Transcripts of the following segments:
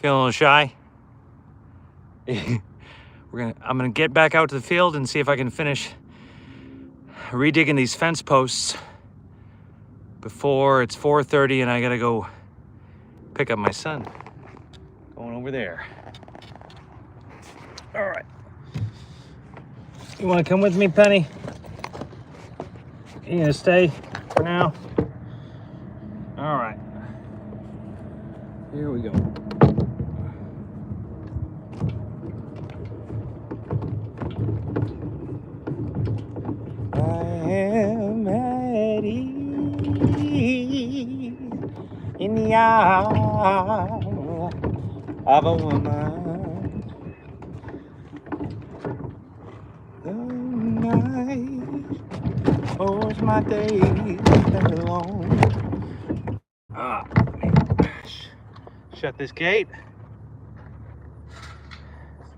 Feeling a little shy? I'm gonna get back out to the field and see if I can finish redigging these fence posts before it's 4:30 and I gotta go pick up my son. Going over there. All right. You wanna come with me, Penny? You gonna stay for now? All right. Here we go. I am at ease in the arms of a woman. The night holds my days alone. Shut this gate. So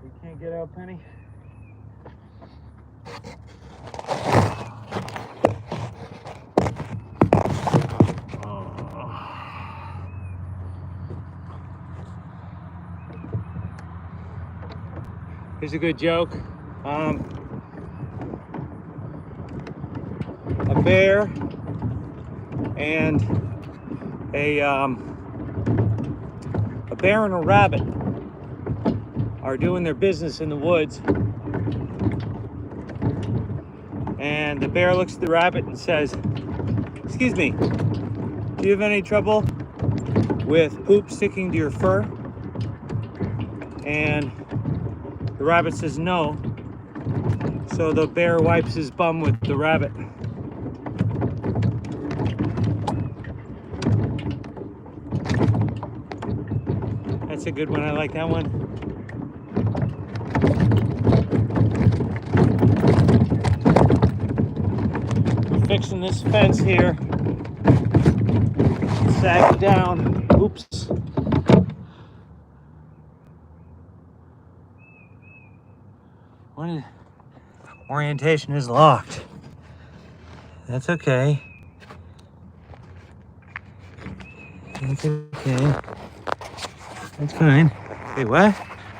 we can't get out, Penny. Here's a good joke. A bear and a bear and a rabbit are doing their business in the woods, and the bear looks at the rabbit and says, "Excuse me, do you have any trouble with poop sticking to your fur?" And the rabbit says no. So the bear wipes his bum with the rabbit. That's a good one. I like that one. We're fixing this fence here. Sag down. Oops. Orientation is locked. That's okay. That's okay. That's fine. Wait, what?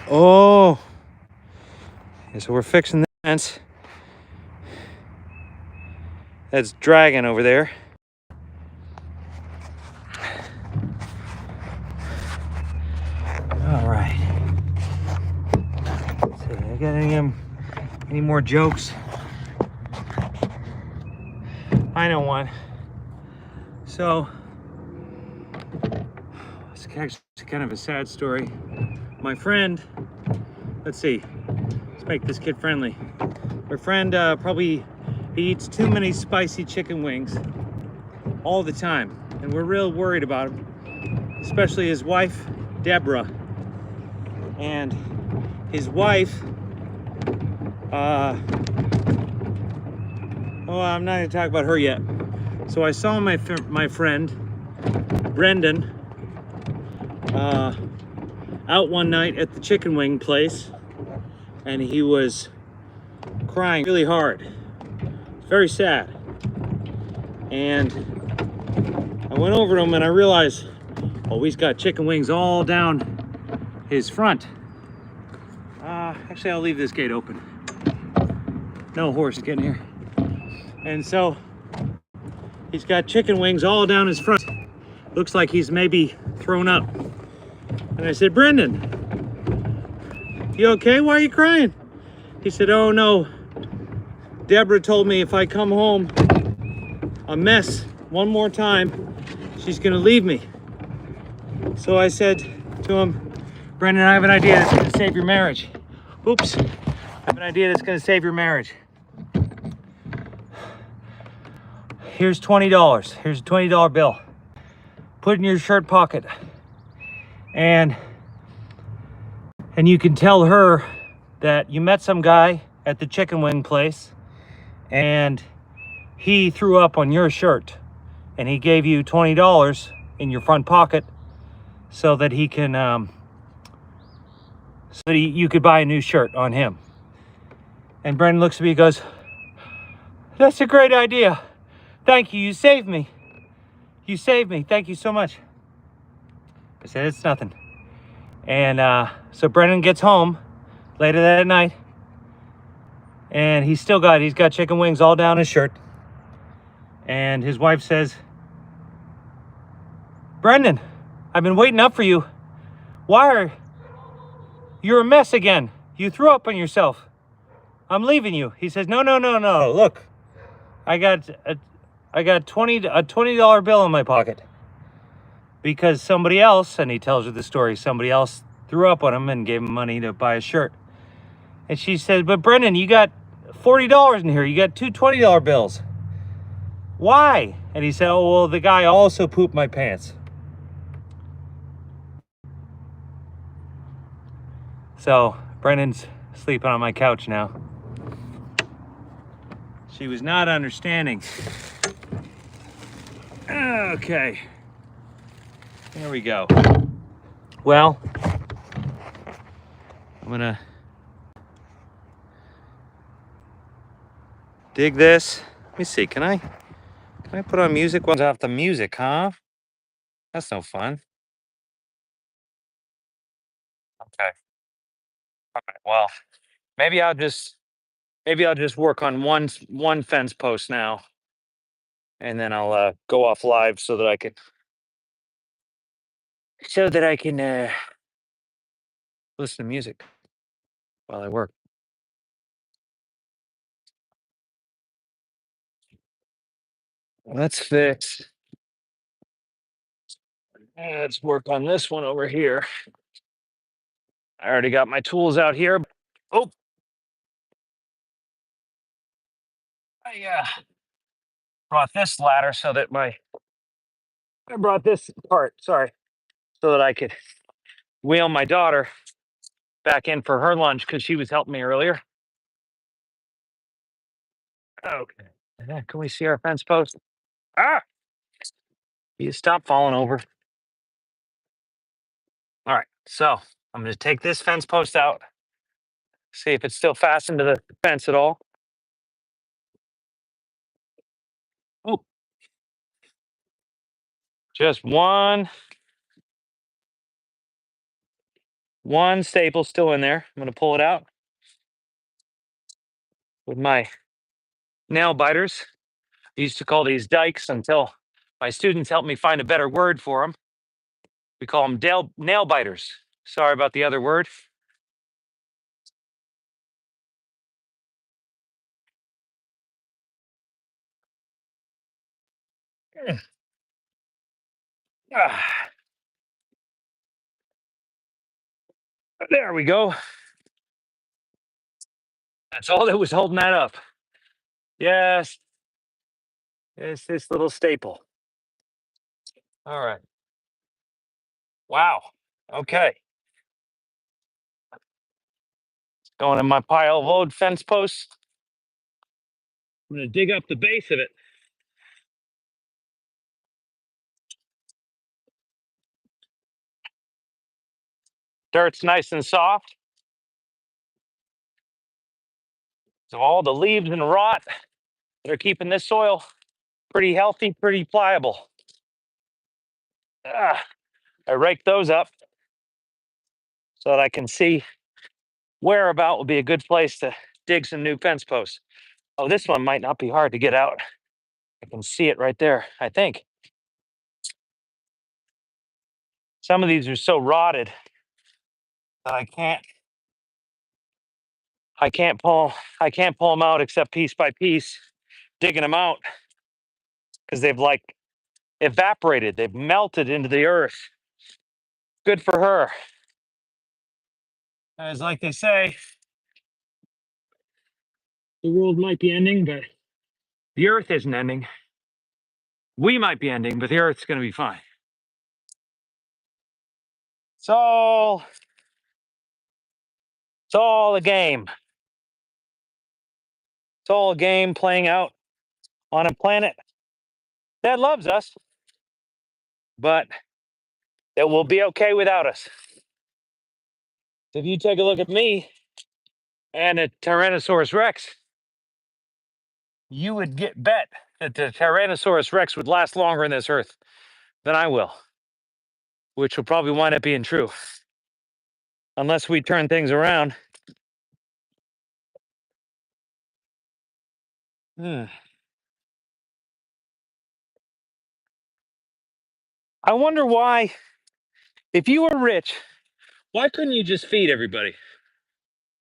Oh. Okay, so we're fixing the fence. That's dragging over there. All right. Let's see, I got any more jokes? I know one. So, it's actually kind of a sad story. My friend, let's see, let's make this kid friendly. My friend probably he eats too many spicy chicken wings all the time, and we're real worried about him, especially his wife, Deborah. And his wife, oh, I'm not gonna talk about her yet. So I saw my friend, Brendan, out one night at the chicken wing place, and he was crying really hard. Very sad. And I went over to him and I realized, oh, he's got chicken wings all down his front. Actually, I'll leave this gate open. No horse is getting here. And so he's got chicken wings all down his front. Looks like he's maybe thrown up. And I said, "Brendan, you okay? Why are you crying?" He said, "Oh no, Deborah told me if I come home a mess one more time, she's gonna leave me." So I said to him, "Brendan, I have an idea that's gonna save your marriage." Oops, I have an idea that's gonna save your marriage. Here's $20. Here's a $20 bill. Put it in your shirt pocket. And you can tell her that you met some guy at the chicken wing place and he threw up on your shirt and he gave you $20 in your front pocket so that he can you could buy a new shirt on him. And Brendan looks at me and goes, "That's a great idea. Thank you. You saved me. You saved me. Thank you so much." I said, "It's nothing." And so Brendan gets home later that night, and he's got chicken wings all down his shirt. And his wife says, "Brendan, I've been waiting up for you. You're a mess again. You threw up on yourself. I'm leaving you." He says, "No, no, no, no. Look, I got a $20 bill in my pocket because somebody else," and he tells her the story, somebody else threw up on him and gave him money to buy a shirt. And she says, "But Brendan, you got $40 in here. You got two $20 bills. Why?" And he said, "Oh, well, the guy also pooped my pants." So Brendan's sleeping on my couch now. She was not understanding. Okay. There we go. Well, I'm gonna dig this. Let me see. Can I put on music? One's off the music, huh? That's no fun. Okay. All right. Well, maybe I'll just work on one fence post now, and then I'll go off live so that I can listen to music while I work. Let's fix. Let's work on this one over here. I already got my tools out here. Oh, I brought this ladder so that I brought this part. Sorry, so that I could wheel my daughter back in for her lunch because she was helping me earlier. Okay. Can we see our fence post? Ah, you stop falling over. All right. So I'm going to take this fence post out, see if it's still fastened to the fence at all. Oh, just one staple still in there. I'm going to pull it out with my nail biters. I used to call these dikes until my students helped me find a better word for them. We call them nail biters. Sorry about the other word. Ah, there we go. That's all that was holding that up. Yes, it's this little staple. All right. Wow. Okay. Going in my pile of old fence posts. I'm going to dig up the base of it. Dirt's nice and soft. So all the leaves and rot that are keeping this soil pretty healthy, pretty pliable. Ah, I rake those up so that I can see where about would be a good place to dig some new fence posts. Oh, this one might not be hard to get out. I can see it right there, I think. Some of these are so rotted that I can't pull them out except piece by piece, digging them out because they've like evaporated, they've melted into the earth. Good for her. As like they say, the world might be ending, but the earth isn't ending. We might be ending, but the earth's going to be fine. So it's all a game. It's all a game playing out on a planet that loves us, but that will be okay without us. If you take a look at me and a Tyrannosaurus Rex, you would bet that the Tyrannosaurus Rex would last longer on this earth than I will, which will probably wind up being true. unless we turn things around. Hmm. I wonder why, if you were rich, why couldn't you just feed everybody?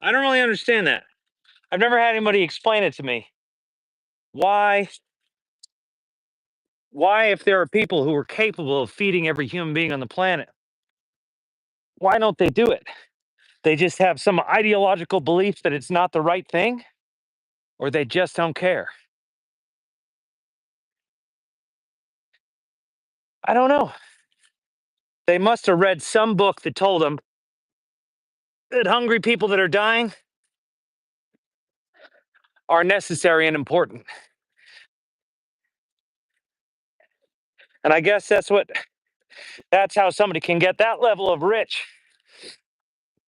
I don't really understand that. I've never had anybody explain it to me. Why, why, if there are people who are capable of feeding every human being on the planet, why don't they do it? They just have some ideological belief that it's not the right thing, or they just don't care. I don't know. They must have read some book that told them that hungry people that are dying are necessary and important. And I guess that's how somebody can get that level of rich,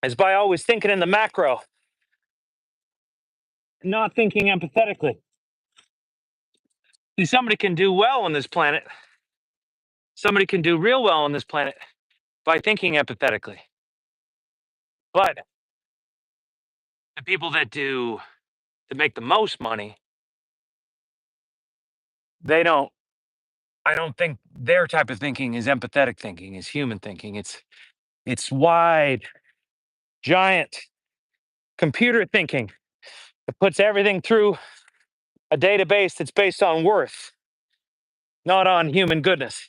is by always thinking in the macro, not thinking empathetically. See, somebody can do well on this planet. Somebody can do real well on this planet by thinking empathetically. But the people that make the most money, they don't I don't think their type of thinking is empathetic thinking, is human thinking. It's wide, giant computer thinking that puts everything through a database that's based on worth, not on human goodness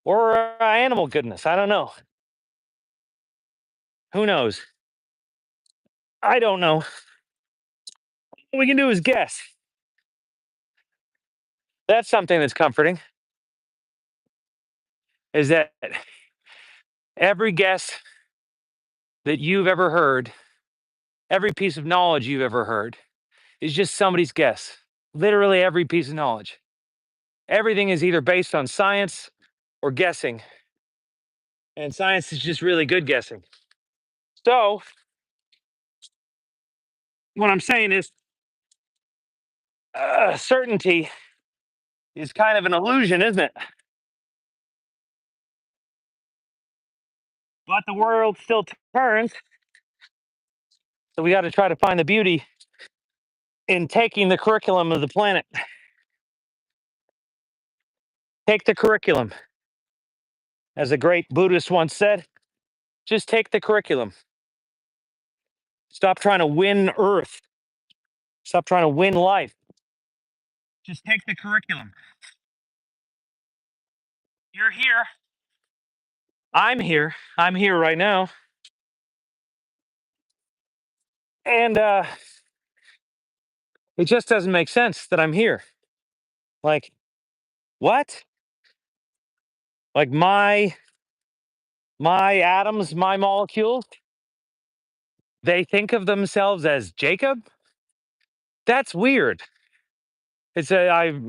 or animal goodness. I don't know. Who knows? I don't know. What we can do is guess. That's something that's comforting, is that every guess that you've ever heard, every piece of knowledge you've ever heard, is just somebody's guess. Literally every piece of knowledge. Everything is either based on science or guessing. And science is just really good guessing. So, what I'm saying is, certainty is kind of an illusion, isn't it? But the world still turns. So, we got to try to find the beauty in taking the curriculum of the planet. Take the curriculum. As a great Buddhist once said, just take the curriculum. Stop trying to win Earth. Stop trying to win life. Just take the curriculum. You're here. I'm here. I'm here right now. And it just doesn't make sense that I'm here. Like, what? Like my atoms, my molecules, they think of themselves as Jacob? That's weird. I'm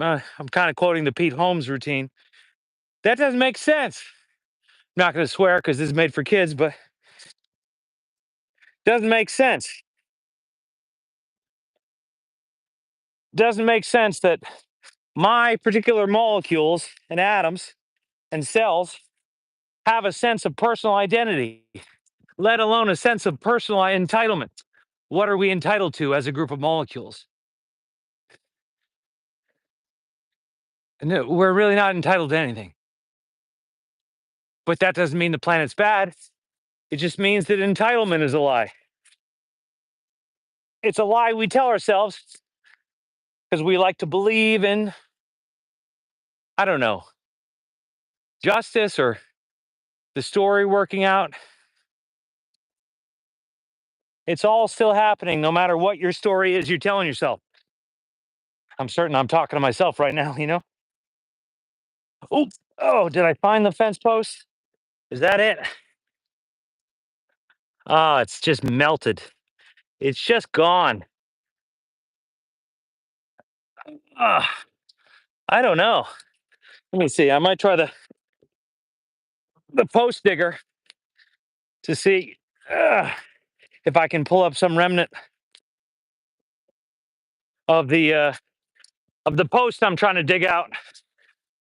kind of quoting the Pete Holmes routine. That doesn't make sense. I'm not going to swear because this is made for kids, but doesn't make sense. Doesn't make sense that my particular molecules and atoms and cells have a sense of personal identity, let alone a sense of personal entitlement. What are we entitled to as a group of molecules? No, we're really not entitled to anything. But that doesn't mean the planet's bad. It just means that entitlement is a lie. It's a lie we tell ourselves because we like to believe in, I don't know, justice or the story working out. It's all still happening no matter what your story is you're telling yourself. I'm certain I'm talking to myself right now, you know? Oh, oh, did I find the fence post? Is that it? Ah, it's just melted. It's just gone. Ah, I don't know. Let me see. I might try the post digger to see uh, if I can pull up some remnant of the post I'm trying to dig out.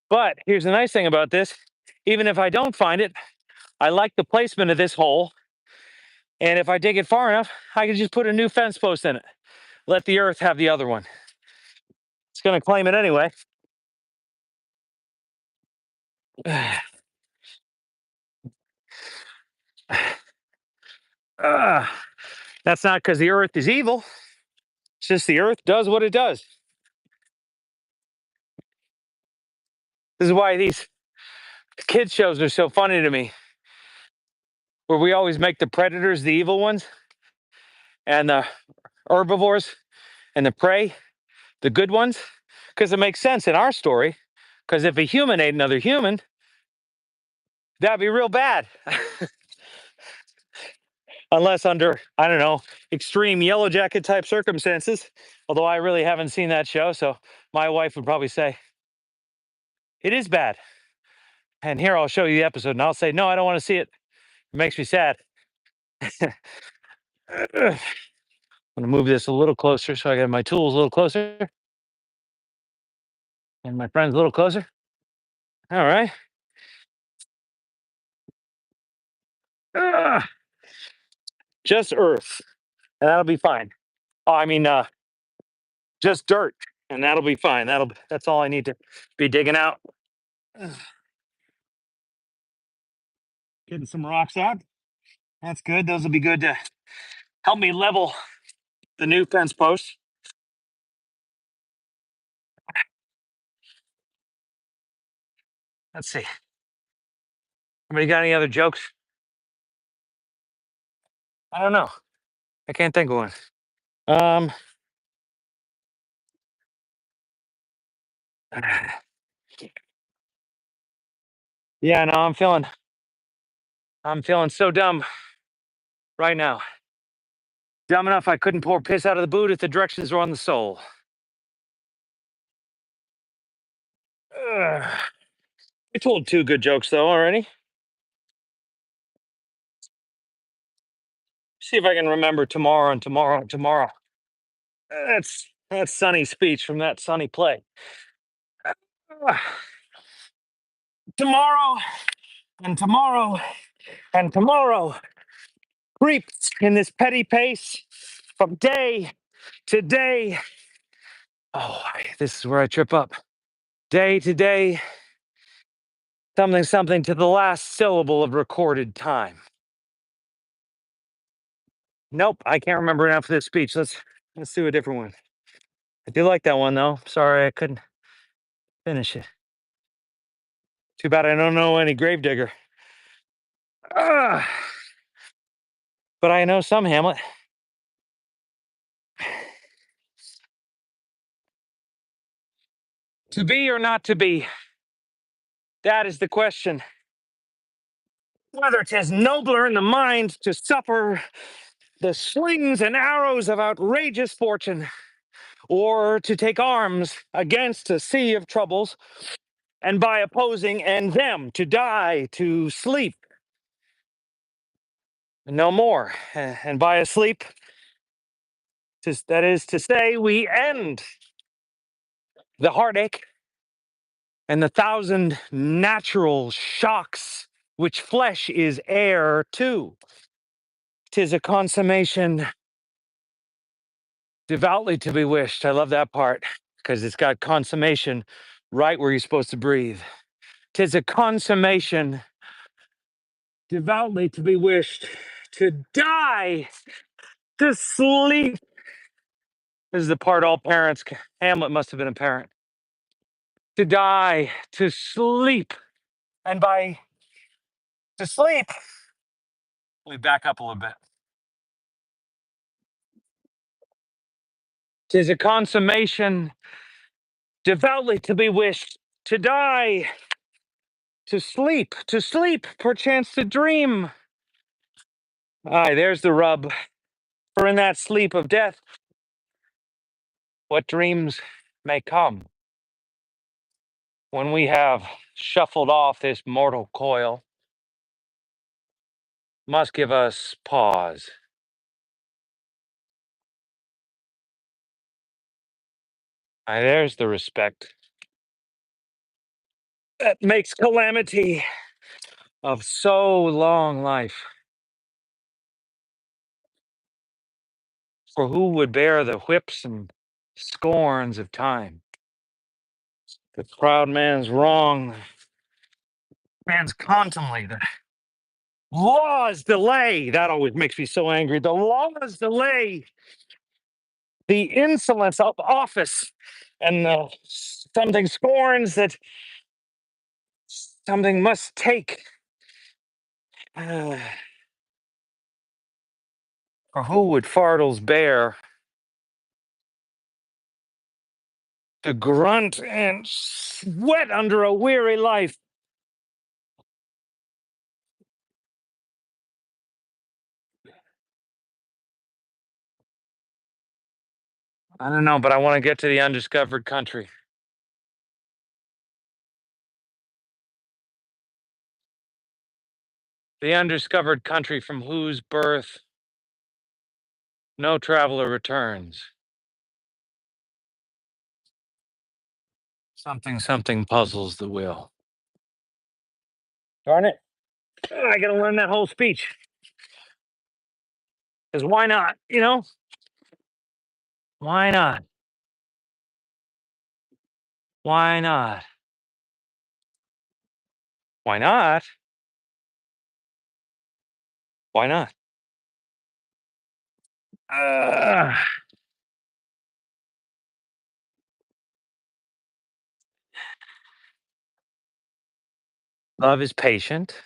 But here's the nice thing about this: even if I don't find it, I like the placement of this hole And if I dig it far enough, I can just put a new fence post in it. Let the earth have the other one. It's going to claim it anyway. That's not because the earth is evil. It's just the earth does what it does. This is why these kids shows are so funny to me, where we always make the predators the evil ones and the herbivores and the prey the good ones, because it makes sense in our story. Because if a human ate another human, that'd be real bad. Unless under, I don't know, extreme yellow jacket type circumstances. Although I really haven't seen that show, so my wife would probably say, it is bad. And here I'll show you the episode, and I'll say, no, I don't want to see it. It makes me sad. I'm going to move this a little closer so I get my tools a little closer and my friends a little closer. All right. Just earth, and that'll be fine. Oh, I mean, just dirt, and that'll be fine. That's all I need to be digging out. Getting some rocks out. That's good. Those will be good to help me level the new fence post. Let's see. Anybody got any other jokes? I don't know. I can't think of one. Um, yeah, no, I'm feeling so dumb right now. Dumb enough I couldn't pour piss out of the boot if the directions were on the sole. I told two good jokes though already. See if I can remember tomorrow and tomorrow and tomorrow. That's Sonny's speech from that Sonny play. Uh, Tomorrow and tomorrow and tomorrow creeps in this petty pace from day to day. Oh, this is where I trip up. Day to day, something something to the last syllable of recorded time. Nope, I can't remember enough of this speech. Let's do a different one. I do like that one though. Sorry I couldn't finish it. Too bad I don't know any Gravedigger. Ah, but I know some Hamlet. To be or not to be, that is the question. Whether 'tis nobler in the mind to suffer the slings and arrows of outrageous fortune, or to take arms against a sea of troubles, and by opposing and them to die, to sleep, no more, and by a sleep, that is to say, we end the heartache and the thousand natural shocks which flesh is heir to. 'Tis a consummation devoutly to be wished. I love that part because it's got consummation right where you're supposed to breathe. 'Tis a consummation devoutly to be wished, to die, to sleep. This is the part all parents, Hamlet must have been a parent. To die, to sleep. And by to sleep, let me back up a little bit. 'Tis a consummation devoutly to be wished, to die, to sleep, perchance to dream. Aye, there's the rub. For in that sleep of death, what dreams may come when we have shuffled off this mortal coil must give us pause. Aye, there's the respect that makes calamity of so long life. For who would bear the whips and scorns of time? The proud man's wrong, man's contumely, the laws delay. That always makes me so angry. The laws delay the insolence of office, and something scorns that something must take. Uh, or who would fardels bear to grunt and sweat under a weary life? I don't know, but I want to get to the undiscovered country. The undiscovered country from whose birth no traveler returns. Something puzzles the will. Darn it. I got to learn that whole speech. Because why not? You know? Why not? Why not? Why not? Why not? Uh, love is patient.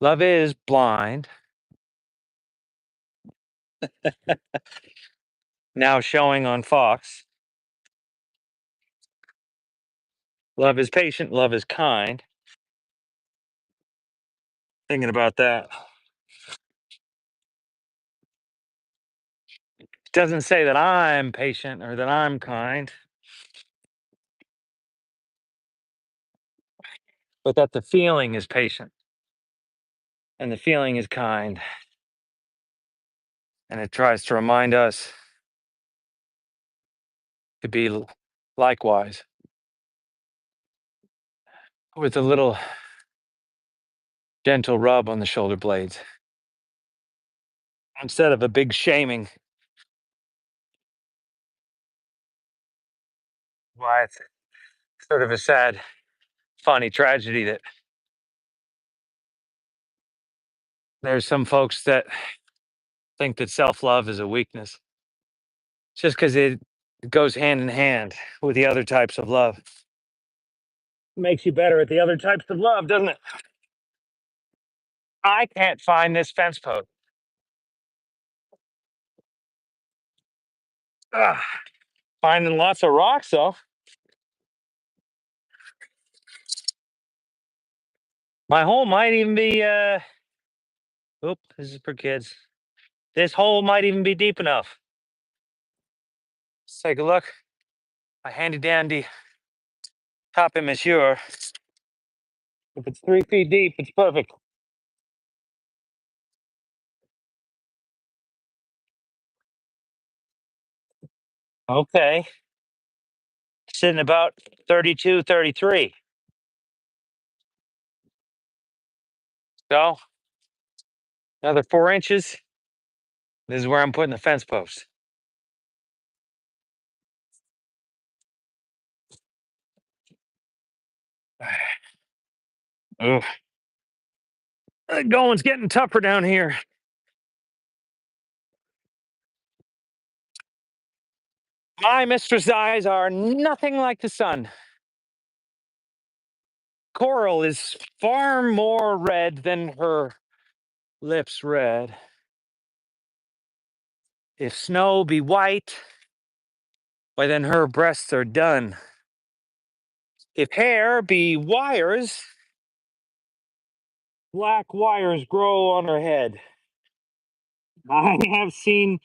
Love is blind. Now showing on Fox. Love is patient. Love is kind. Thinking about that. It doesn't say that I'm patient or that I'm kind, but that the feeling is patient and the feeling is kind. And it tries to remind us to be likewise with a little gentle rub on the shoulder blades instead of a big shaming. Why, it's sort of a sad, funny tragedy that there's some folks that think that self love is a weakness just because it goes hand in hand with the other types of love. Makes you better at the other types of love, doesn't it? I can't find this fence post. Ugh, finding lots of rocks though. My hole might even be oop, this is for kids. This hole might even be deep enough. Let's take a look. My handy dandy top monsieur. If it's 3 feet deep, it's perfect. Okay. Sitting about 32, 33. So another 4 inches. This is where I'm putting the fence post. Ugh. Going's getting tougher down here. My mistress' eyes are nothing like the sun. Coral is far more red than her lips red. If snow be white, why then her breasts are done. If hair be wires, black wires grow on her head. I have seen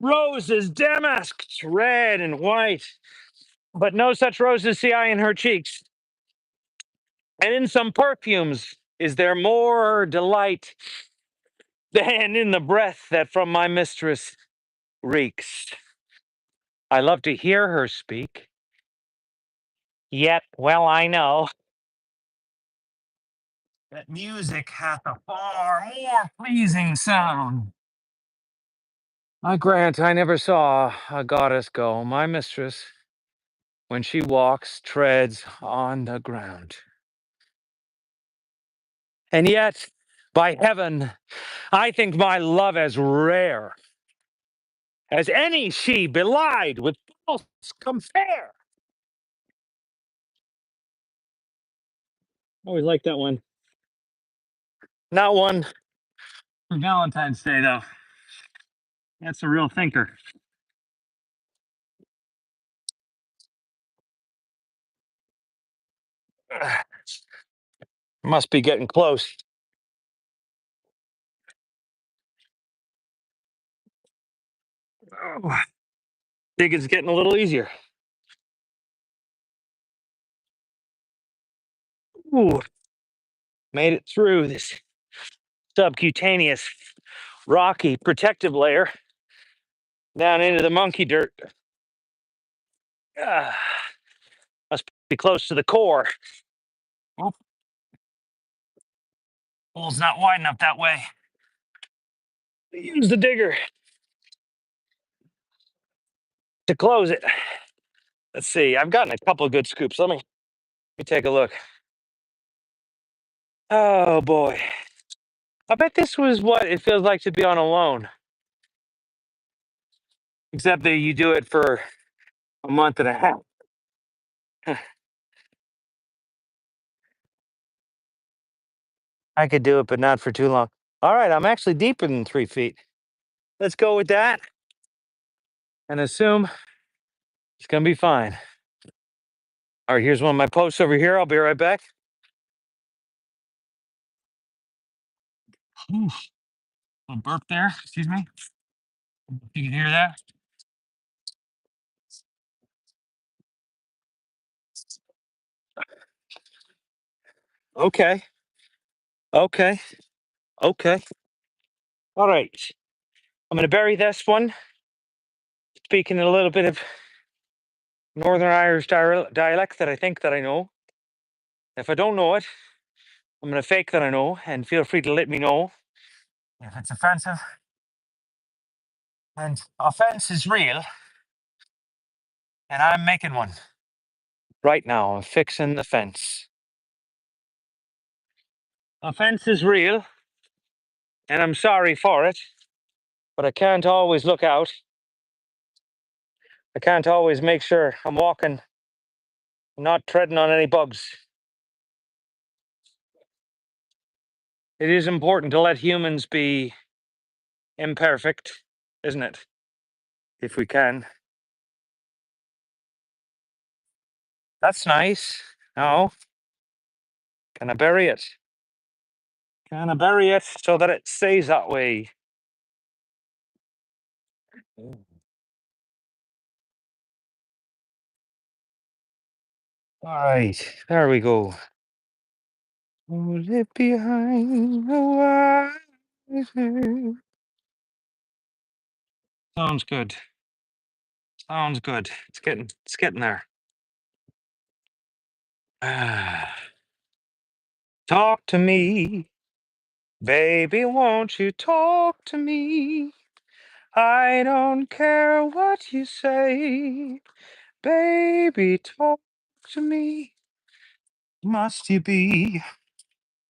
roses damasked red and white, but no such roses see I in her cheeks. And in some perfumes is there more delight than in the breath that from my mistress reeks. I love to hear her speak, yet well I know that music hath a far more pleasing sound. I grant I never saw a goddess go. My mistress, when she walks, treads on the ground. And yet, by heaven, I think my love as rare as any she belied with false compare. Always like that one. Not one for Valentine's Day, though. That's a real thinker. Must be getting close. Oh, think it's getting a little easier. Ooh, made it through this subcutaneous, rocky, protective layer down into the monkey dirt. Ah, must be close to the core. Oh, hole's not wide enough that way. Use the digger to close it. Let's see. I've gotten a couple of good scoops. Let me take a look. Oh boy. I bet this was what it feels like to be on a loan. Except that you do it for a month and a half. I could do it, but not for too long. All right, I'm actually deeper than 3 feet. Let's go with that and assume it's gonna be fine. All right, here's one of my posts over here. I'll be right back. Ooh, a burp there. Excuse me. You can hear that. Okay. Okay. Okay. All right. I'm gonna bury this one. Speaking a little bit of Northern Irish dialect that I think that I know. If I don't know it, I'm gonna fake that I know, and feel free to let me know if it's offensive. And offense is real, and I'm making one right now. I'm fixing the fence. Offense is real, and I'm sorry for it, but I can't always look out. I can't always make sure I'm walking, not treading on any bugs. It is important to let humans be imperfect, isn't it? If we can. That's nice. Now, can I bury it? Can I bury it so that it stays that way? All right, there we go. Hold it behind the wire. Sounds good. Sounds good. It's getting there. Talk to me, baby, won't you talk to me? I don't care what you say, baby, talk to me. Must you be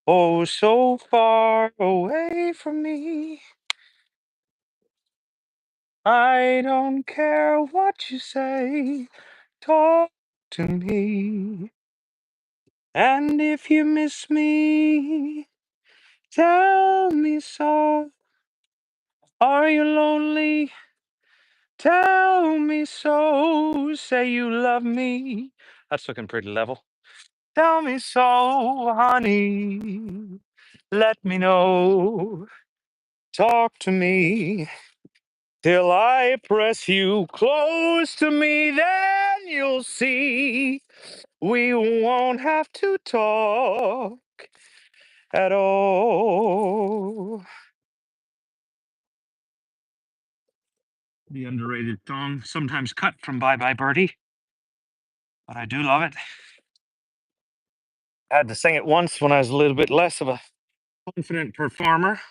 oh so far away from me? I don't care what you say, talk to me. And if you miss me, tell me so. Are you lonely? Tell me so. Say you love me. That's looking pretty level. Tell me so, honey. Let me know. Talk to me till I press you close to me. Then you'll see we won't have to talk at all. The underrated song, sometimes cut from Bye Bye Birdie, but I do love it. I had to sing it once when I was a little bit less of a confident performer.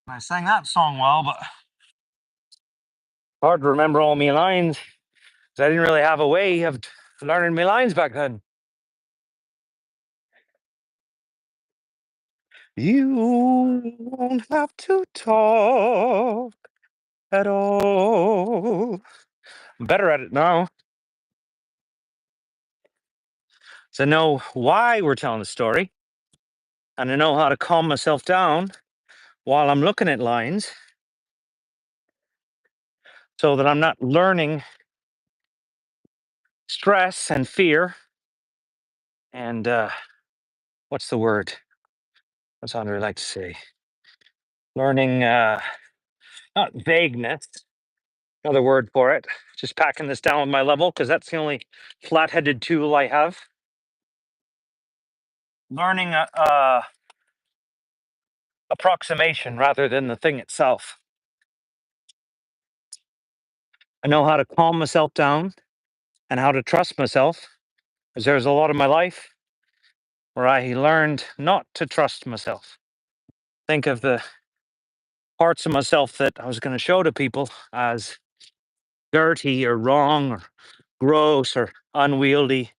I sang that song well, but hard to remember all my lines because I didn't really have a way of learning my lines back then. You won't have to talk at all. I'm better at it now. So I know why we're telling the story, and I know how to calm myself down while I'm looking at lines so that I'm not learning stress and fear and what's the word? What's Andre like to say? Learning not vagueness, another word for it. Just packing this down with my level because that's the only flat-headed tool I have. Learning approximation rather than the thing itself. I know how to calm myself down and how to trust myself because there's a lot of my life where I learned not to trust myself. Think of the parts of myself that I was going to show to people as dirty or wrong or gross or unwieldy,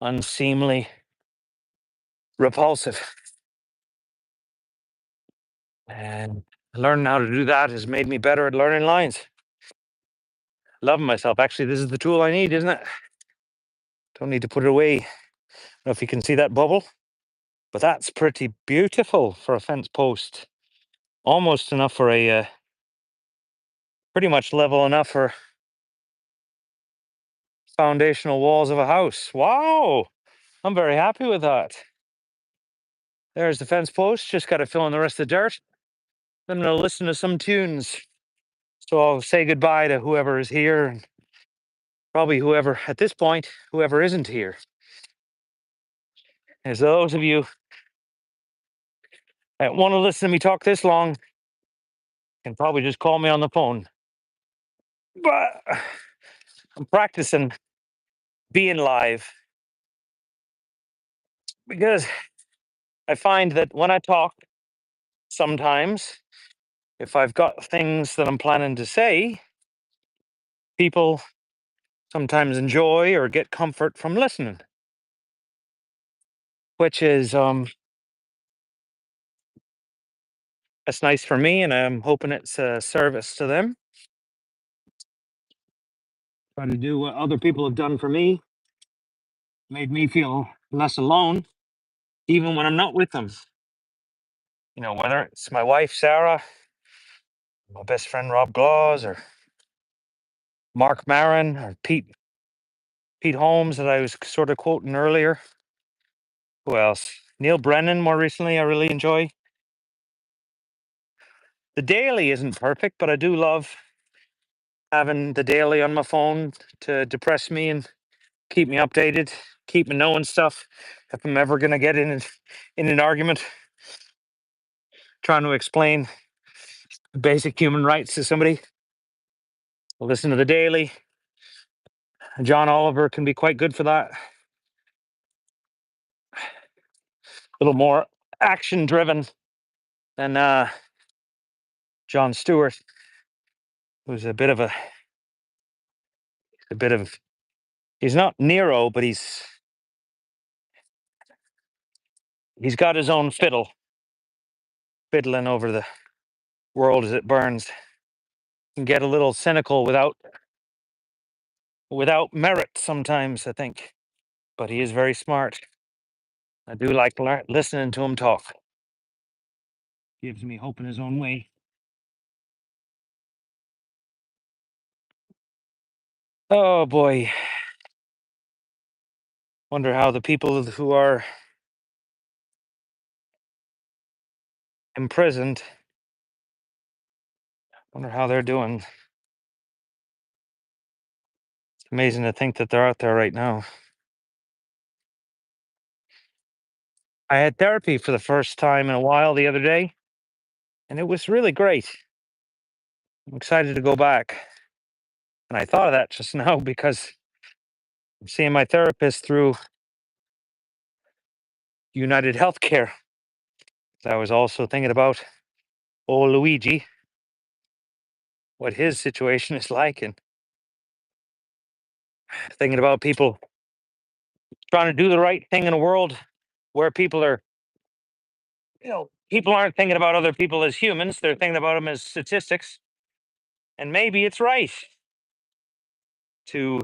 unseemly, repulsive. And learning how to do that has made me better at learning lines. Loving myself. Actually, this is the tool I need, isn't it? Don't need to put it away. I don't know if you can see that bubble, but that's pretty beautiful for a fence post. Almost enough for a, pretty much level enough for foundational walls of a house. Wow, I'm very happy with that. There's the fence post. Just got to fill in the rest of the dirt. Then I'm going to listen to some tunes. So I'll say goodbye to whoever is here and probably whoever, at this point, whoever isn't here. As those of you that want to listen to me talk this long can probably just call me on the phone. But I'm practicing being live because I find that when I talk, sometimes if I've got things that I'm planning to say, people sometimes enjoy or get comfort from listening, which is that's nice for me, and I'm hoping it's a service to them. Try to do what other people have done for me, made me feel less alone, even when I'm not with them. You know, whether it's my wife Sarah, my best friend Rob Glaws, or Mark Marin, or Pete Holmes that I was sort of quoting earlier. Who else? Neil Brennan, more recently, I really enjoy. The daily isn't perfect, but I do love having the daily on my phone to depress me and keep me updated, keep me knowing stuff. If I'm ever going to get in an argument, trying to explain basic human rights to somebody, I'll listen to the daily. John Oliver can be quite good for that. A little more action driven than John Stewart, who's a bit of he's not Nero, but he's got his own fiddling over the world as it burns. Can get a little cynical without merit sometimes, I think. But he is very smart. I do like listening to him talk. Gives me hope in his own way. Oh boy. Wonder how the people who are imprisoned, wonder how they're doing. It's amazing to think that they're out there right now. I had therapy for the first time in a while the other day, and it was really great. I'm excited to go back. And I thought of that just now because I'm seeing my therapist through United Healthcare. I was also thinking about old Luigi. what his situation is like, and thinking about people trying to do the right thing in a world where people are, people aren't thinking about other people as humans, they're thinking about them as statistics. And maybe it's right to,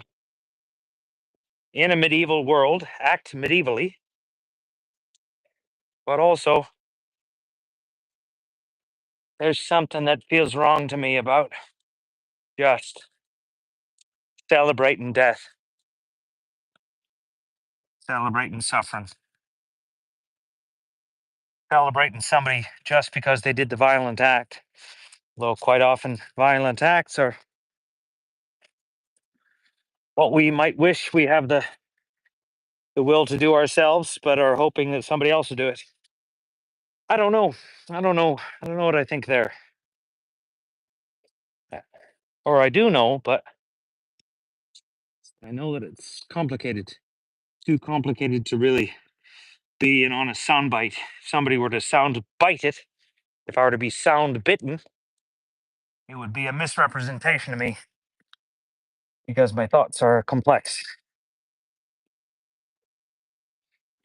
in a medieval world, act medievally, but also there's something that feels wrong to me about just celebrating death, celebrating suffering, celebrating somebody just because they did the violent act. Though quite often violent acts are what we might wish we have the will to do ourselves, but are hoping that somebody else will do it. I don't know. I don't know. I don't know what I think there. Or I do know, but I know that it's complicated. Too complicated to really be in on a soundbite. If somebody were to sound bite it, if I were to be sound bitten, it would be a misrepresentation of me because my thoughts are complex.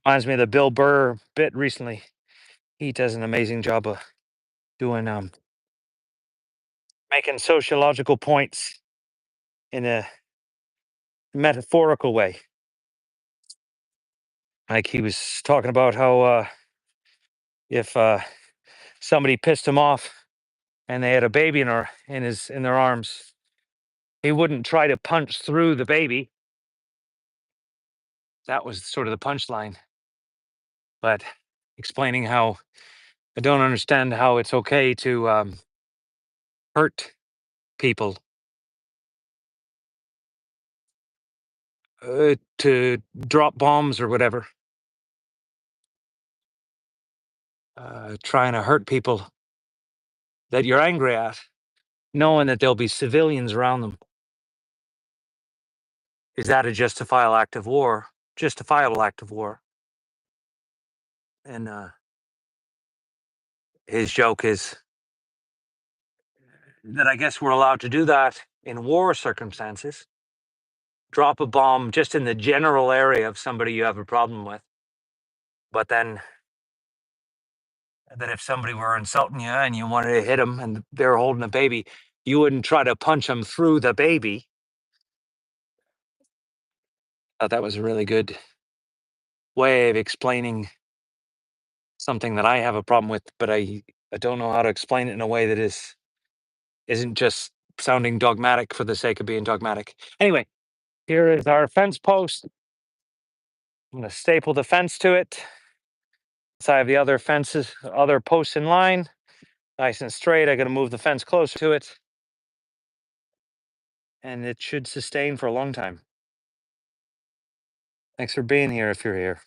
Reminds me of the Bill Burr bit recently. He does an amazing job of doing making sociological points in a metaphorical way. Like he was talking about how if somebody pissed him off and they had a baby in their arms, he wouldn't try to punch through the baby. That was sort of the punchline. But explaining how I don't understand how it's okay to hurt people, to drop bombs or whatever, trying to hurt people that you're angry at, knowing that there'll be civilians around them. Is that a justifiable act of war? Justifiable act of war? And his joke is that I guess we're allowed to do that in war circumstances. Drop a bomb just in the general area of somebody you have a problem with. But then that if somebody were insulting you and you wanted to hit them and they're holding a baby, you wouldn't try to punch them through the baby. I thought that was a really good way of explaining something that I have a problem with, but I don't know how to explain it in a way that isn't just sounding dogmatic for the sake of being dogmatic. Anyway, here is our fence post. I'm going to staple the fence to it. So I have the other posts in line, nice and straight. I got to move the fence closer to it, and it should sustain for a long time. Thanks for being here if you're here.